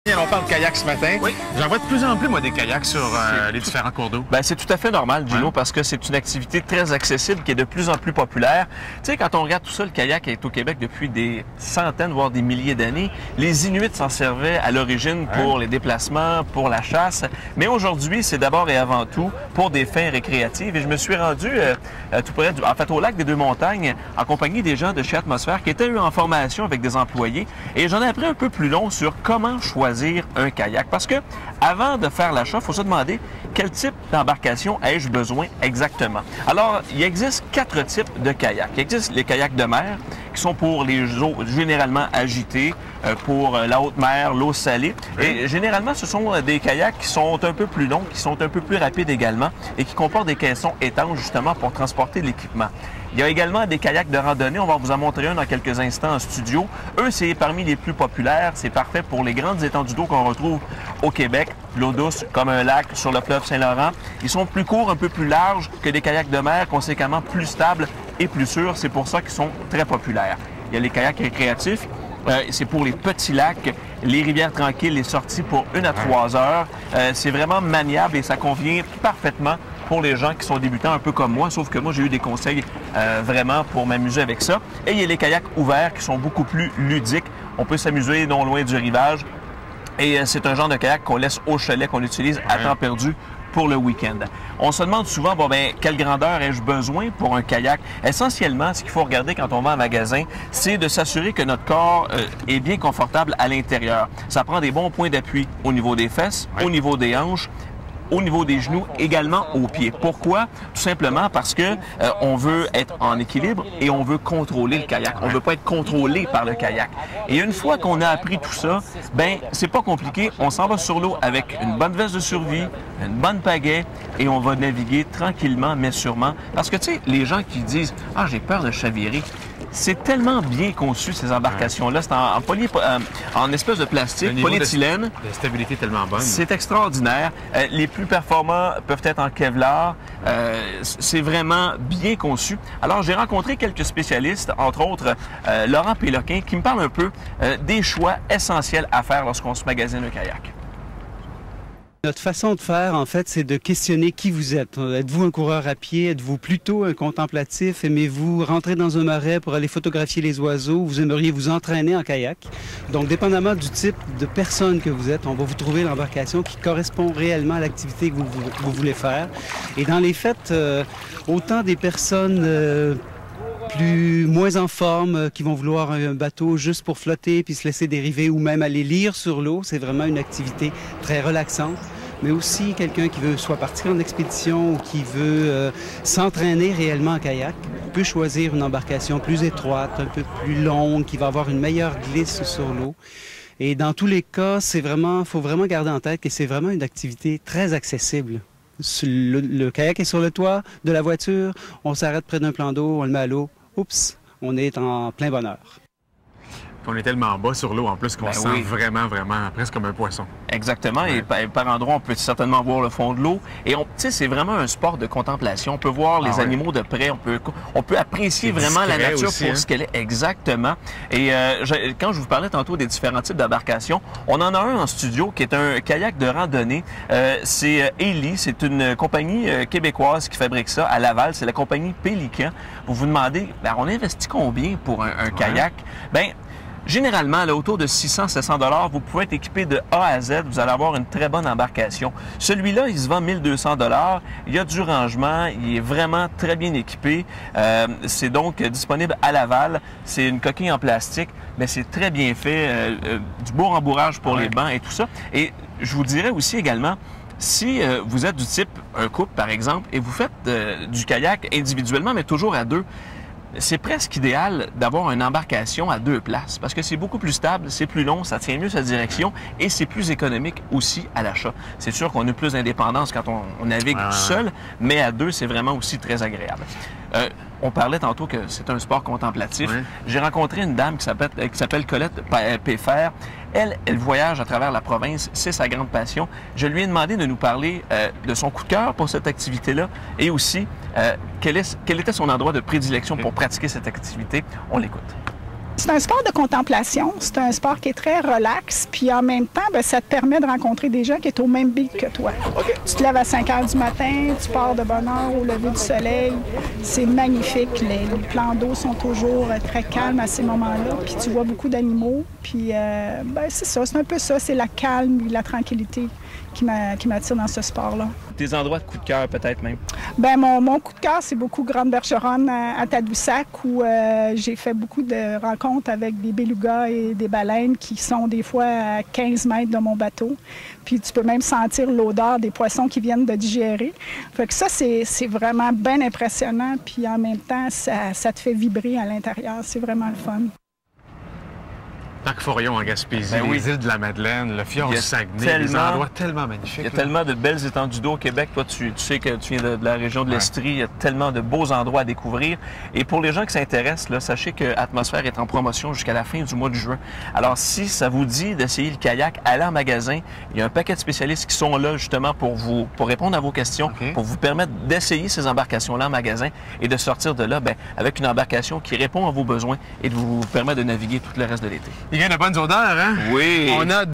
On parle de kayak ce matin. Oui. J'en vois de plus en plus, moi, des kayaks sur les différents cours d'eau. Ben, c'est tout à fait normal, Gino, parce que c'est une activité très accessible qui est de plus en plus populaire. Tu sais, quand on regarde tout ça, le kayak est au Québec depuis des centaines, voire des milliers d'années. Les Inuits s'en servaient à l'origine pour les déplacements, pour la chasse. Mais aujourd'hui, c'est d'abord et avant tout pour des fins récréatives. Et je me suis rendu tout près, au lac des Deux-Montagnes, en compagnie des gens de chez Atmosphère qui étaient en formation avec des employés. Et j'en ai appris un peu plus long sur comment choisir un kayak. Parce que avant de faire l'achat, il faut se demander quel type d'embarcation ai-je besoin exactement. Alors, il existe 4 types de kayaks. Il existe les kayaks de mer, qui sont pour les eaux généralement agitées, pour la haute mer, l'eau salée. Et généralement, ce sont des kayaks qui sont un peu plus longs, qui sont un peu plus rapides également et qui comportent des caissons étanches justement pour transporter l'équipement. Il y a également des kayaks de randonnée. On va vous en montrer un dans quelques instants en studio. Eux, c'est parmi les plus populaires. C'est parfait pour les grandes étendues d'eau qu'on retrouve au Québec. L'eau douce, comme un lac sur le fleuve Saint-Laurent. Ils sont plus courts, un peu plus larges que des kayaks de mer, conséquemment plus stables et plus sûrs. C'est pour ça qu'ils sont très populaires. Il y a les kayaks récréatifs. C'est pour les petits lacs, les rivières tranquilles, les sorties pour 1 à 3 heures. C'est vraiment maniable et ça convient parfaitement pour les gens qui sont débutants, un peu comme moi, sauf que moi, j'ai eu des conseils vraiment pour m'amuser avec ça. Et il y a les kayaks ouverts qui sont beaucoup plus ludiques. On peut s'amuser non loin du rivage. Et c'est un genre de kayak qu'on laisse au chalet, qu'on utilise à temps perdu pour le week-end. On se demande souvent, quelle grandeur ai-je besoin pour un kayak? Essentiellement, ce qu'il faut regarder quand on va en magasin, c'est de s'assurer que notre corps est bien confortable à l'intérieur. Ça prend des bons points d'appui au niveau des fesses, au niveau des hanches, au niveau des genoux, également aux pieds. Pourquoi? Tout simplement parce que on veut être en équilibre et on veut contrôler le kayak. On ne veut pas être contrôlé par le kayak. Et une fois qu'on a appris tout ça, c'est pas compliqué. On s'en va sur l'eau avec une bonne veste de survie, une bonne pagaie et on va naviguer tranquillement mais sûrement. Parce que, tu sais, les gens qui disent « Ah, j'ai peur de chavirer », c'est tellement bien conçu, ces embarcations-là. C'est en espèce de plastique, polyéthylène. La stabilité est tellement bonne. C'est extraordinaire. Les plus performants peuvent être en Kevlar. C'est vraiment bien conçu. Alors, j'ai rencontré quelques spécialistes, entre autres Laurent Péloquin, qui me parle un peu des choix essentiels à faire lorsqu'on se magasine un kayak. Notre façon de faire, en fait, c'est de questionner qui vous êtes. Êtes-vous un coureur à pied? Êtes-vous plutôt un contemplatif? Aimez-vous rentrer dans un marais pour aller photographier les oiseaux? Vous aimeriez vous entraîner en kayak? Donc, dépendamment du type de personne que vous êtes, on va vous trouver l'embarcation qui correspond réellement à l'activité que vous voulez faire. Et dans les faits, autant des personnes moins en forme, qui vont vouloir un bateau juste pour flotter puis se laisser dériver ou même aller lire sur l'eau. C'est vraiment une activité très relaxante. Mais aussi quelqu'un qui veut soit partir en expédition ou qui veut s'entraîner réellement en kayak peut choisir une embarcation plus étroite, un peu plus longue, qui va avoir une meilleure glisse sur l'eau. Et dans tous les cas, faut vraiment garder en tête que c'est vraiment une activité très accessible. Le kayak est sur le toit de la voiture, on s'arrête près d'un plan d'eau, on le met à l'eau, oups, on est en plein bonheur. On est tellement bas sur l'eau en plus qu'on se sent vraiment presque comme un poisson. Exactement. Ouais. Et par endroits, on peut certainement voir le fond de l'eau. Et c'est vraiment un sport de contemplation. On peut voir les animaux de près. On peut apprécier vraiment la nature aussi, pour ce qu'elle est. Exactement. Et quand je vous parlais tantôt des différents types d'embarcations, on en a un en studio qui est un kayak de randonnée. C'est Eli. C'est une compagnie québécoise qui fabrique ça à Laval. C'est la compagnie Pélican. Vous vous demandez, on investit combien pour un kayak? Généralement, là, autour de 600-700 $, vous pouvez être équipé de A à Z. Vous allez avoir une très bonne embarcation. Celui-là, il se vend 1200 $. Il y a du rangement. Il est vraiment très bien équipé. C'est donc disponible à Laval. C'est une coquille en plastique, mais c'est très bien fait. Du beau rembourrage pour les bancs et tout ça. Et je vous dirais aussi également, si vous êtes du type un couple, par exemple, et vous faites du kayak individuellement, mais toujours à deux, c'est presque idéal d'avoir une embarcation à 2 places parce que c'est beaucoup plus stable, c'est plus long, ça tient mieux sa direction et c'est plus économique aussi à l'achat. C'est sûr qu'on a plus d'indépendance quand on navigue seul, mais à 2, c'est vraiment aussi très agréable. On parlait tantôt que c'est un sport contemplatif. J'ai rencontré une dame qui s'appelle Colette Péfer. Elle voyage à travers la province, c'est sa grande passion. Je lui ai demandé de nous parler de son coup de cœur pour cette activité-là et aussi quel était son endroit de prédilection pour pratiquer cette activité. On l'écoute. C'est un sport de contemplation, c'est un sport qui est très relax, puis en même temps, bien, ça te permet de rencontrer des gens qui sont au même beat que toi. Okay. Tu te lèves à 5 heures du matin, tu pars de bonne heure au lever du soleil, c'est magnifique, les plans d'eau sont toujours très calmes à ces moments-là, puis tu vois beaucoup d'animaux, puis ben, c'est ça, c'est un peu ça, c'est la calme et la tranquillité qui m'attire dans ce sport-là. Tes endroits de coup de cœur, peut-être même? Bien, mon coup de cœur, c'est beaucoup Grande-Bergeronne à Tadoussac, où j'ai fait beaucoup de rencontres avec des belugas et des baleines qui sont des fois à 15 mètres de mon bateau. Puis tu peux même sentir l'odeur des poissons qui viennent de digérer. Fait que ça, c'est vraiment bien impressionnant. Puis en même temps, ça te fait vibrer à l'intérieur. C'est vraiment le fun. Lac Forion en Gaspésie, ben oui. les îles de la Madeleine, le fjord du Saguenay, des endroits tellement magnifiques. Il y a tellement de belles étendues d'eau au Québec. Toi, tu sais que tu viens de la région de l'Estrie. Il y a tellement de beaux endroits à découvrir. Et pour les gens qui s'intéressent, là, sachez que Atmosphère est en promotion jusqu'à la fin du mois de juin. Alors, si ça vous dit d'essayer le kayak, allez en magasin. Il y a un paquet de spécialistes qui sont là justement pour répondre à vos questions, pour vous permettre d'essayer ces embarcations-là en magasin et de sortir de là avec une embarcation qui répond à vos besoins et de vous permettre de naviguer tout le reste de l'été. Il y a de bonnes odeurs, hein? Oui! On a